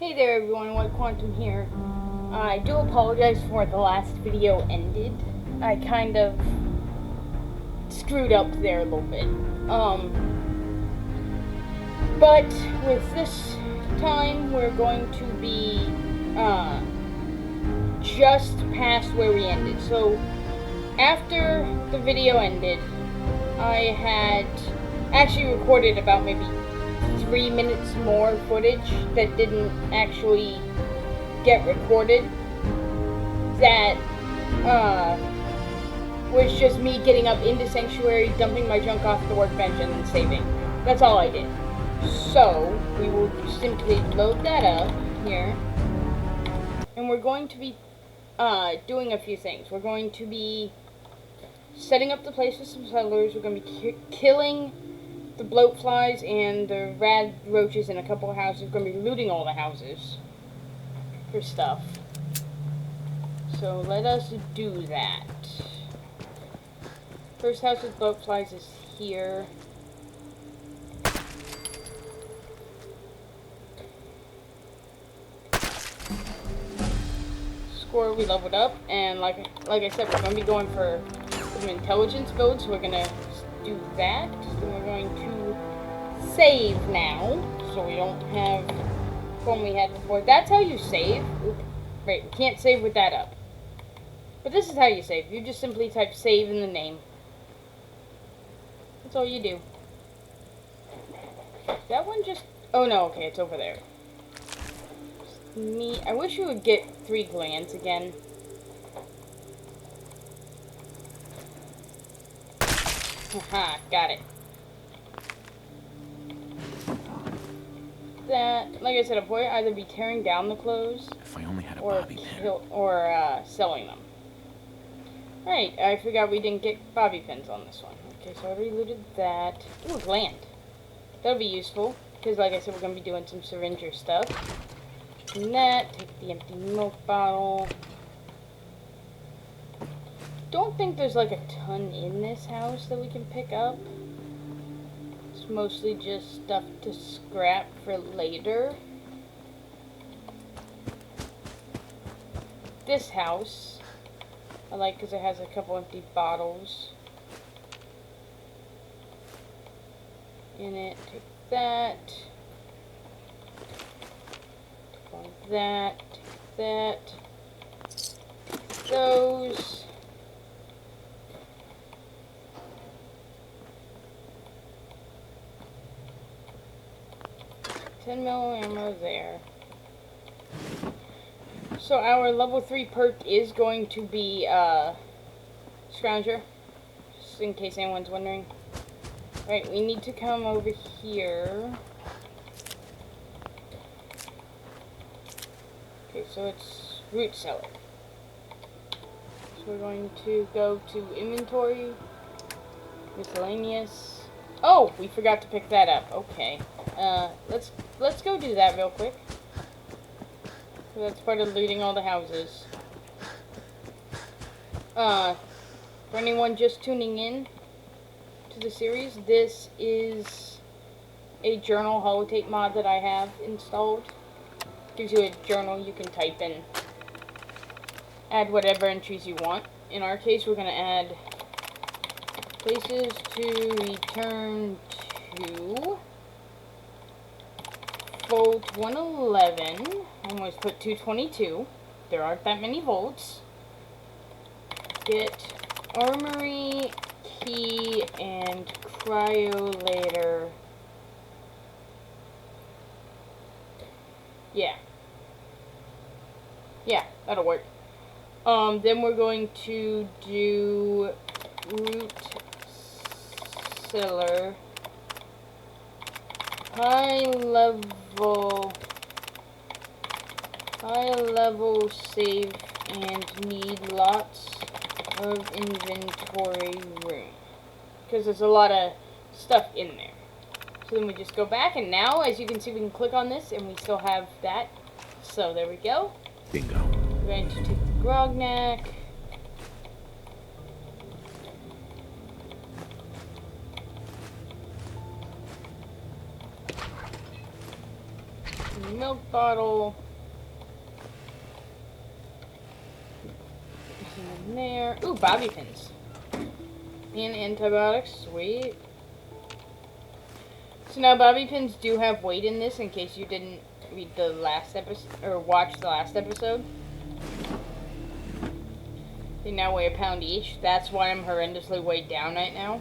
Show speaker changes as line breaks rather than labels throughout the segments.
Hey there everyone, White Quantum here. I do apologize for the last video ended. I kind of screwed up there a little bit. But with this time, we're going to be, just past where we ended. So, after the video ended, I had actually recorded about maybe 3 minutes more footage that didn't actually get recorded. That was just me getting up into Sanctuary, dumping my junk off the workbench, and then saving. That's all I did. So we will simply load that up here, and we're going to be doing a few things. We're going to be setting up the place with some settlers. We're going to be killing the bloat flies and the rad roaches in a couple of houses. We're going to be looting all the houses for stuff. So let us do that. First house with bloat flies is here. Score, we leveled up, and like I said, we're going to be going for some intelligence builds. So we're going to do that. So we're going to save now, so we don't have one we had before. That's how you save. Right, we can't save with that up. But this is how you save. You just simply type save in the name. That's all you do. That one just... Oh no, okay, it's over there. Me. I wish you would get 3 glands again. Haha, got it. That, like I said, we'll either be tearing down the clothes
if I only had a bobby pin.
or selling them. Right, I forgot we didn't get bobby pins on this one. Okay, so I already looted that. Ooh, a gland. That'll be useful, because like I said, we're going to be doing some syringer stuff. And that, take the empty milk bottle. Don't think there's like a ton in this house that we can pick up. It's mostly just stuff to scrap for later. This house, I like because it has a couple empty bottles in it. Take that. Take that. Take that. Take those. $10 ammo there. So our level 3 perk is going to be Scrounger, just in case anyone's wondering. Right, we need to come over here. Okay, so it's root cellar. So we're going to go to inventory, miscellaneous. Oh, we forgot to pick that up. Okay. Let's go do that real quick. So that's part of looting all the houses. For anyone just tuning in to the series, this is a journal holotape mod that I have installed. Gives you a journal you can type in. Add whatever entries you want. In our case, we're going to add places to return to. Volt 111, almost put 222, there aren't that many volts. Get armory, key, and cryolator. Yeah, that'll work. Then we're going to do root cellar. High level save and need lots of inventory room. Because there's a lot of stuff in there. So then we just go back, and now, as you can see, we can click on this, and we still have that. So there we go.
Bingo.
We're going to take the grognac. milk bottle. In there. Ooh, bobby pins. And antibiotics. Sweet. So now bobby pins do have weight in this, in case you didn't read the last episode or watch the last episode. They now weigh 1 pound each. That's why I'm horrendously weighed down right now.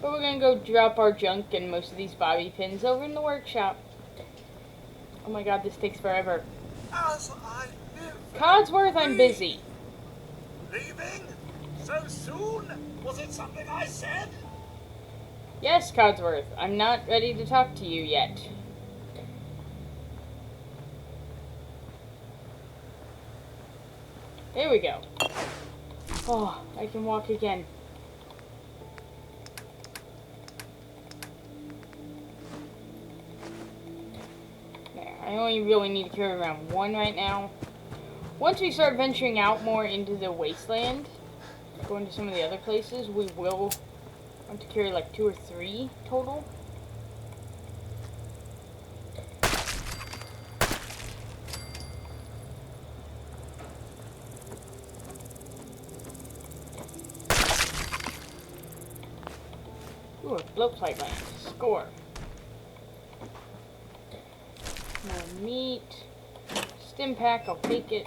But we're gonna go drop our junk and most of these bobby pins over in the workshop. Oh my god, this takes forever.
As I live.
Codsworth, I'm busy.
Leaving? So soon? Was it something I said?
Yes, Codsworth. I'm not ready to talk to you yet. There we go. Oh, I can walk again. There, I only really need to carry around 1 right now. Once we start venturing out more into the wasteland, going to some of the other places, we will want to carry like 2 or 3 total. Ooh, a blowpipe land. Score. More meat. Stim pack, I'll take it.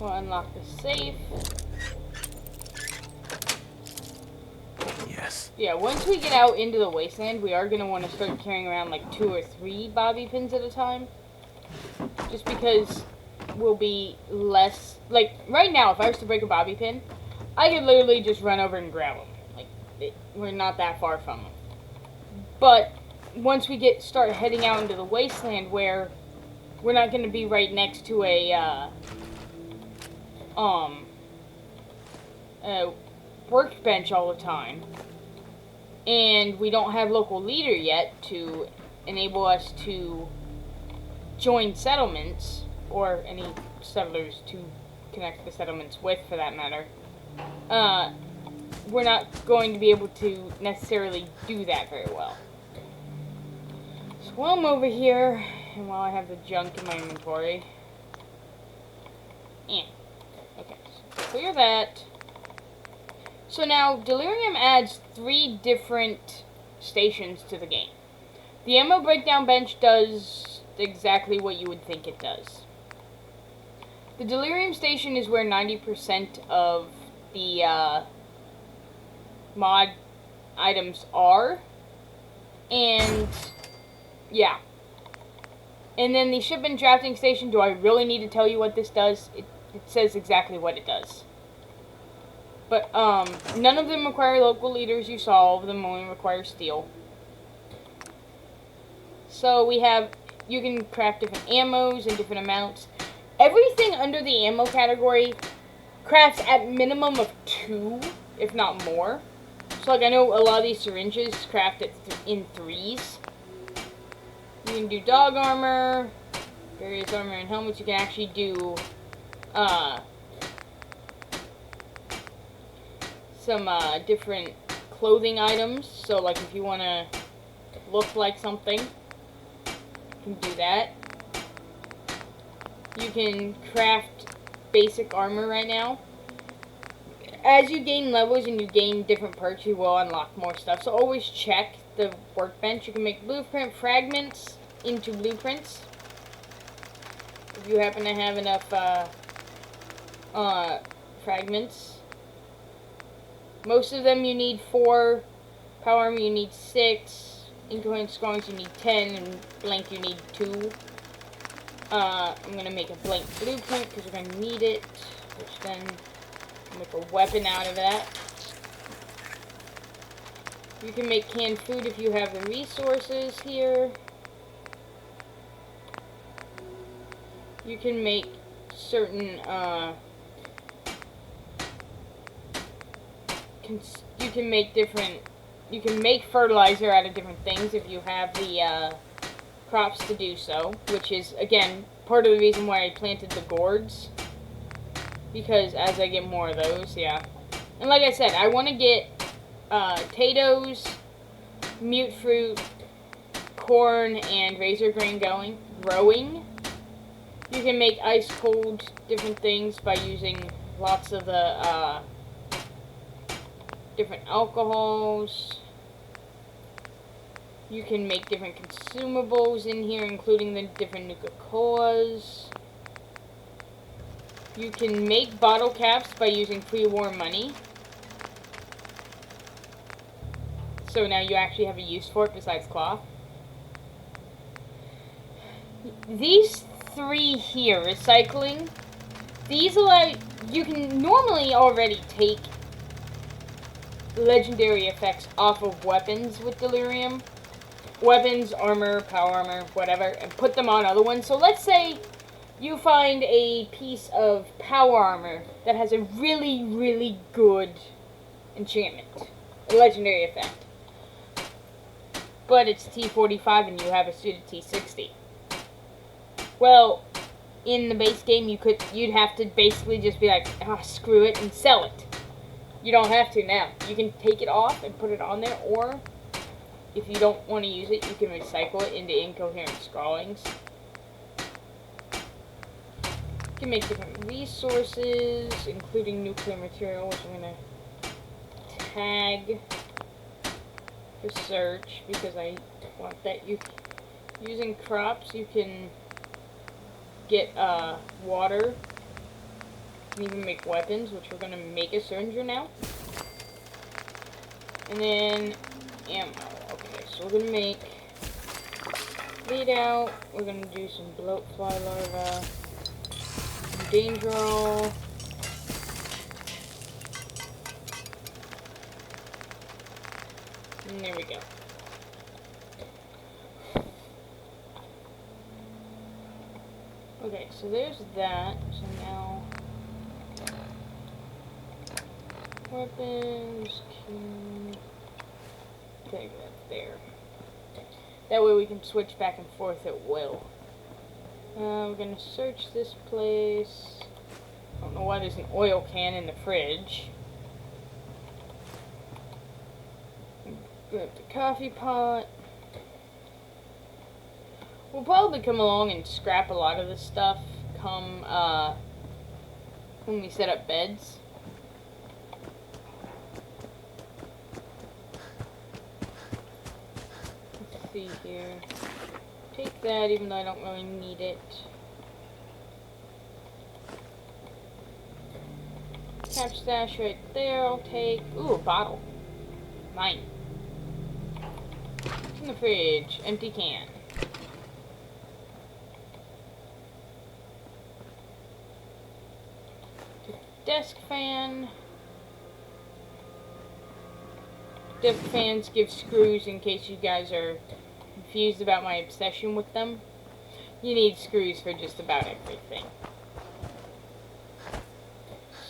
We'll unlock the safe.
Yes.
Yeah, once we get out into the wasteland, we are going to want to start carrying around like 2 or 3 bobby pins at a time. Just because we'll be less... Like, right now, if I was to break a bobby pin, I could literally just run over and grab them. Like, we're not that far from them. But once we start heading out into the wasteland, where we're not going to be right next to a workbench all the time, and we don't have local leader yet to enable us to join settlements, or any settlers to connect the settlements with, for that matter, we're not going to be able to necessarily do that very well. So while I'm over here, and while I have the junk in my inventory, okay, so clear that. So now, Delirium adds 3 different stations to the game. The ammo breakdown bench does exactly what you would think it does. The Delirium station is where 90% of the mod items are. And, yeah. And then the shipment drafting station, do I really need to tell you what this does? It says exactly what it does. But, none of them require local leaders. You saw all of them only require steel. So we have, you can craft different ammos in different amounts. Everything under the ammo category crafts at minimum of 2, if not more. So, like, I know a lot of these syringes craft in 3s. You can do dog armor, various armor and helmets. You can actually do, some different clothing items. So, like, if you want to look like something, you can do that. You can craft basic armor right now. As you gain levels and you gain different perks, you will unlock more stuff. So always check the workbench. You can make blueprint fragments into blueprints, if you happen to have enough fragments. Most of them you need 4. Power armor you need 6. Incoherent scorings you need 10. And blank you need 2. I'm going to make a blank blueprint because we're going to need it. Which then, make a weapon out of that. You can make canned food if you have the resources here. You can make certain, you can make fertilizer out of different things if you have the, crops to do so, which is, again, part of the reason why I planted the gourds, because as I get more of those, yeah. And like I said, I want to get, potatoes, mute fruit, corn and razor grain growing. You can make ice cold different things by using lots of the different alcohols. You can make different consumables in here, including the different Nuka-Colas. You can make bottle caps by using pre-war money. So now you actually have a use for it besides cloth. These three here, recycling, these allow, you can normally already take legendary effects off of weapons with Delirium. Weapons, armor, power armor, whatever, and put them on other ones. So let's say you find a piece of power armor that has a really, really good enchantment, a legendary effect. But it's T45 and you have a suit of T60. Well, in the base game you'd have to basically just be like, ah, screw it, and sell it. You don't have to now. You can take it off and put it on there, or if you don't want to use it, you can recycle it into incoherent scrawlings. You can make different resources, including nuclear material, which I'm going to tag for search, because I want that. Using crops, you can get water. You can even make weapons, which we're going to make a syringer now. And then ammo. Okay, so we're going to make lead out. We're going to do some bloatfly larvae, some danger roll. And there we go. Okay, so there's that. So now weapons, take that there. That way we can switch back and forth at will. We're gonna search this place. I don't know why there's an oil can in the fridge. Grab the coffee pot. We'll probably come along and scrap a lot of this stuff come when we set up beds. Let's see here. Take that, even though I don't really need it. Cap stash right there, I'll take. Ooh, a bottle. Mine. It's in the fridge. Empty can. Desk fan. Desk fans give screws in case you guys are confused about my obsession with them. You need screws for just about everything.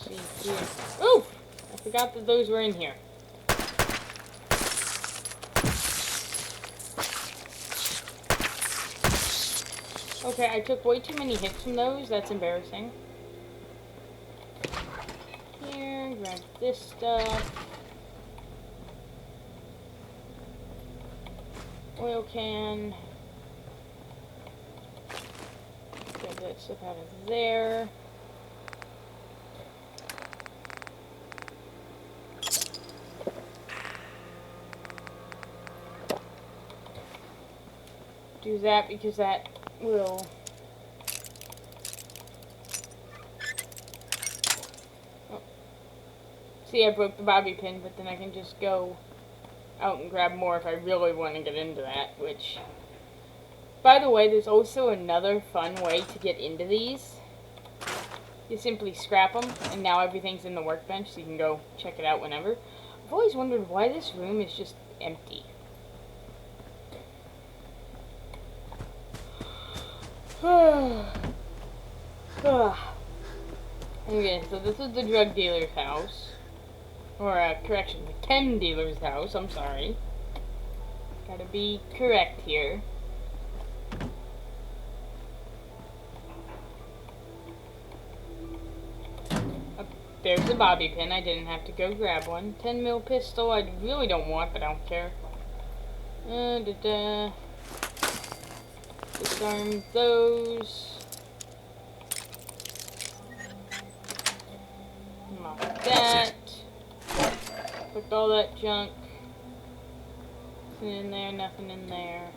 See here. Ooh! I forgot that those were in here. Okay, I took way too many hits from those. That's embarrassing. Here, grab this stuff. Oil can. Grab that stuff out of there. Do that because that will see, I broke the bobby pin, but then I can just go out and grab more if I really want to get into that, which, by the way, there's also another fun way to get into these. You simply scrap them, and now everything's in the workbench, so you can go check it out whenever. I've always wondered why this room is just empty. Okay, so this is the drug dealer's house. Or, correction, the chem dealer's house, I'm sorry. Gotta be correct here. There's a bobby pin, I didn't have to go grab one. 10 mil pistol, I really don't want, but I don't care. Disarm those. Lock that. Put all that junk. Nothing in there, nothing in there.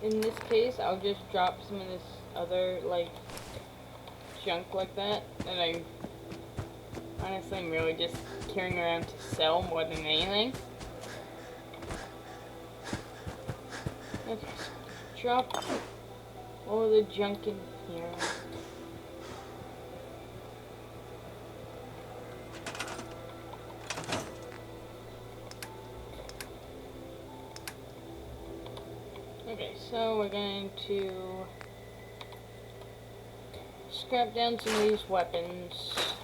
In this case, I'll just drop some of this other, like, junk like that I honestly am really just carrying around to sell more than anything. Okay, so drop all the junk in here. Okay, so we're going to scrap down some of these weapons.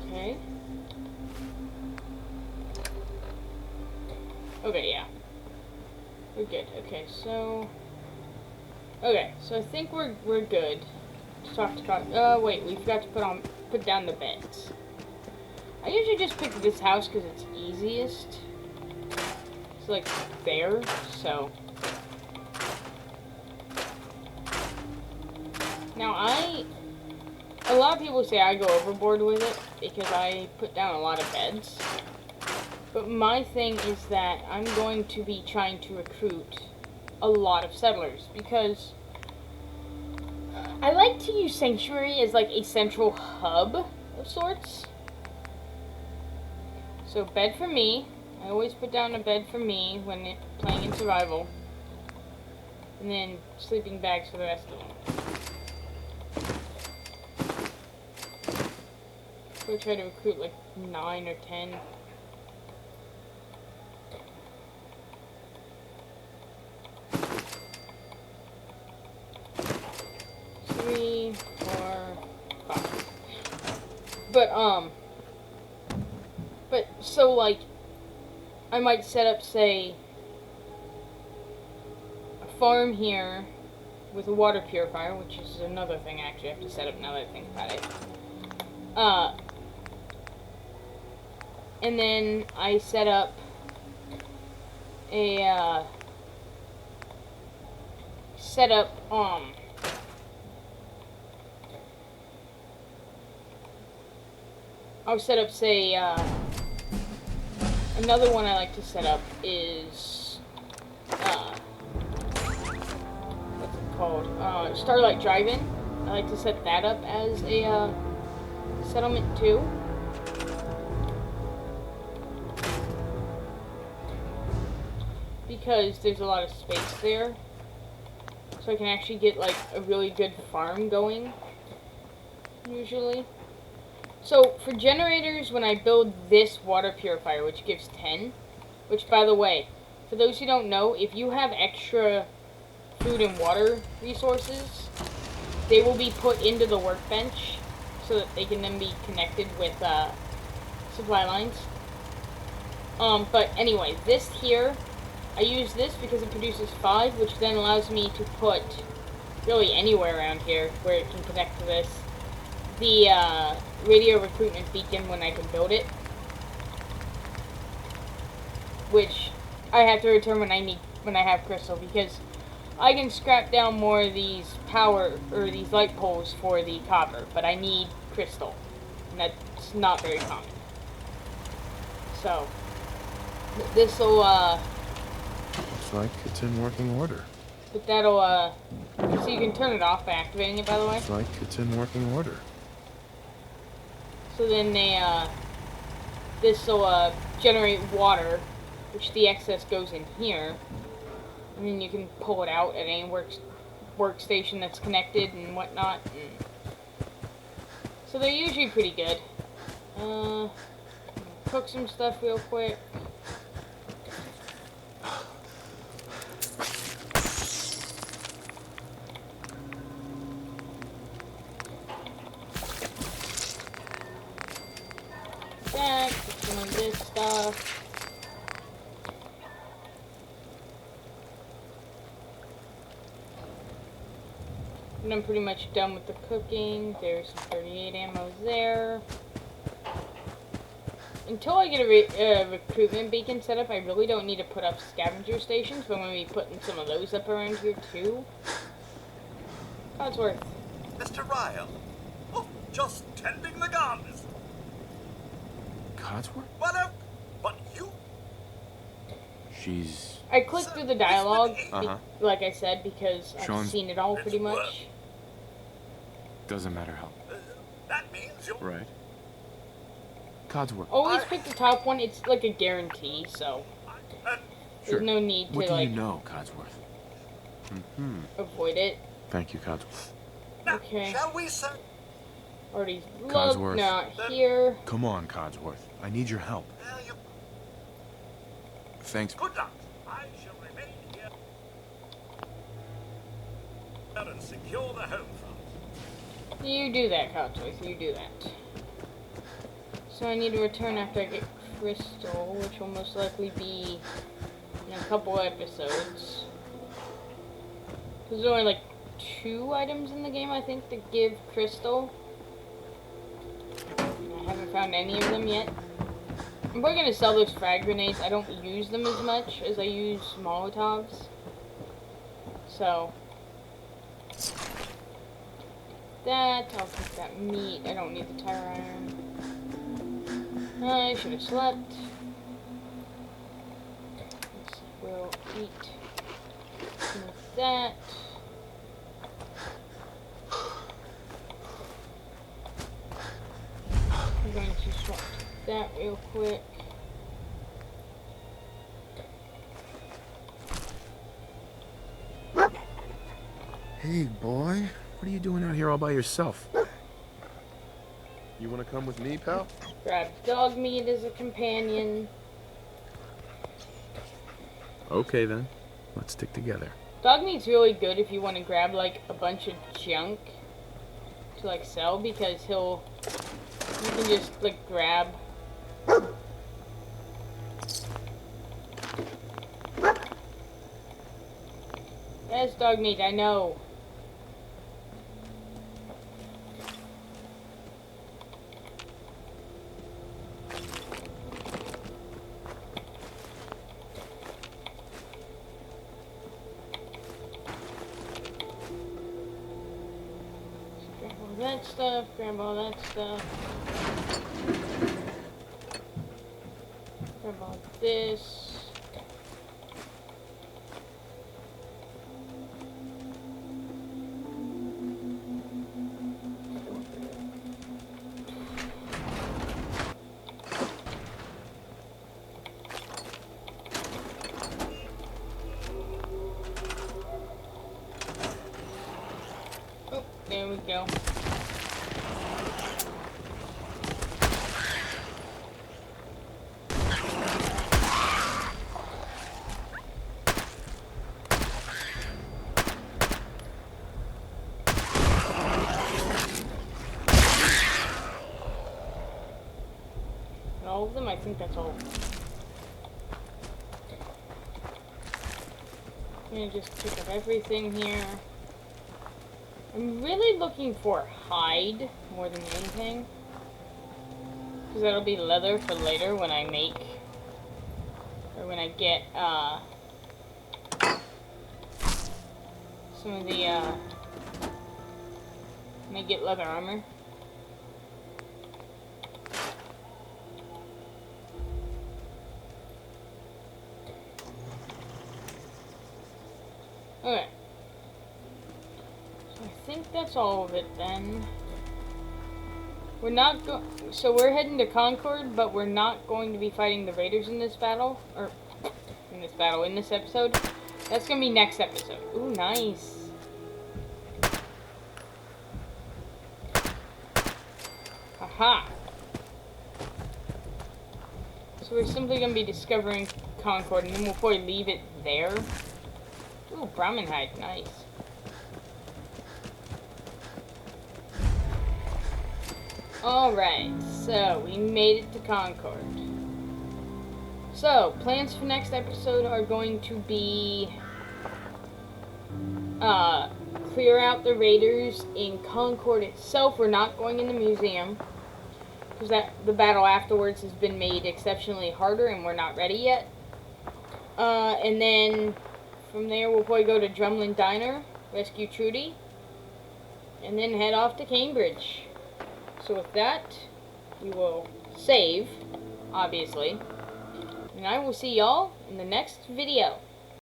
Okay. Okay, yeah. We're good. Okay, so... Okay, so I think we're good. Wait, we forgot to put down the beds. I usually just pick this house because it's easiest. It's like there, so. Now a lot of people say I go overboard with it because I put down a lot of beds. But my thing is that I'm going to be trying to recruit a lot of settlers because I like to use Sanctuary as like a central hub of sorts. So bed for me. I always put down a bed for me when playing in survival. And then sleeping bags for the rest of them. So try to recruit like 9 or 10. Three, 4, 5. But so like I might set up, say, a farm here with a water purifier, which is another thing I actually have to set up now that I think about it. And then I set up I'll set up, say, another one I like to set up is, what's it called? Starlight Drive-In. I like to set that up as a, settlement too. Because there's a lot of space there. So I can actually get, like, a really good farm going, usually. So, for generators, when I build this water purifier, which gives 10, which, by the way, for those who don't know, if you have extra food and water resources, they will be put into the workbench so that they can then be connected with supply lines. But anyway, this here, I use this because it produces 5, which then allows me to put, really anywhere around here where it can connect to this, the radio recruitment beacon when I can build it, which I have to return when I have crystal, because I can scrap down more of these these light poles for the copper, but I need crystal, and that's not very common. So this'll
looks like it's in working order.
but that'll so you can turn it off by activating it, by the way.
Looks like it's in working order.
So then this'll generate water, which the excess goes in here, and then you can pull it out at any workstation that's connected and whatnot. So they're usually pretty good. Cook some stuff real quick. And I'm pretty much done with the cooking. There's some 38 ammo there. Until I get a recruitment beacon set up, I really don't need to put up scavenger stations, but I'm going to be putting some of those up around here too. Codsworth.
Mr. Ryle. Oh, just tending the gardens.
Codsworth?
Well, no, but you...
She's...
I clicked through the dialogue,
Uh-huh.
like I said, because I've
Sean's-
seen it all pretty
It's work.
much.
Doesn't matter how.
That means you're...
Right. Codsworth.
Always pick the top one. It's like a guarantee, so
Sure.
there's no need
What
to
do
like
you know, Codsworth? Mm-hmm.
avoid it.
Thank you, Codsworth.
Now,
Okay.
shall we, sir?
Already looked,
Codsworth.
not here.
Come on, Codsworth. I need your help.
Well, you...
Thanks.
Good luck. I shall remain here and secure the home front.
You do that, Codsworth. You do that. So I need to return after I get Crystal, which will most likely be in a couple episodes. There's only like 2 items in the game, I think, to give Crystal. I haven't found any of them yet. I'm probably going to sell those frag grenades. I don't use them as much as I use Molotovs. So, that, I'll take that meat. I don't need the tire iron. I should have slept. We'll eat with that. I'm going to swap that real quick.
Hey, boy. What are you doing out here all by yourself? You want to come with me, pal?
Grab dog meat as a companion.
Okay, then. Let's stick together.
Dog meat's really good if you want to grab like a bunch of junk to like sell, because you can just like grab That's dog meat, I know. Grab all that stuff, grab all that stuff. Grab all this. Oh, there we go. All of them? I think that's all. I'm gonna just pick up everything here. I'm really looking for hide more than anything, because that'll be leather for later when I make, or when I get some of the when I get leather armor. Okay. So I think that's all of it then. We're not so we're heading to Concord, but we're not going to be fighting the Raiders in this battle, or in this episode. That's gonna be next episode. Ooh, nice. Aha. So we're simply gonna be discovering Concord, and then we'll probably leave it there. Ooh, Brahmin hide, nice. Alright, so we made it to Concord. So, plans for next episode are going to be clear out the raiders in Concord itself. We're not going in the museum, because the battle afterwards has been made exceptionally harder and we're not ready yet. And then from there we'll probably go to Drumlin Diner, rescue Trudy, and then head off to Cambridge. So with that, we will save, obviously, and I will see y'all in the next video.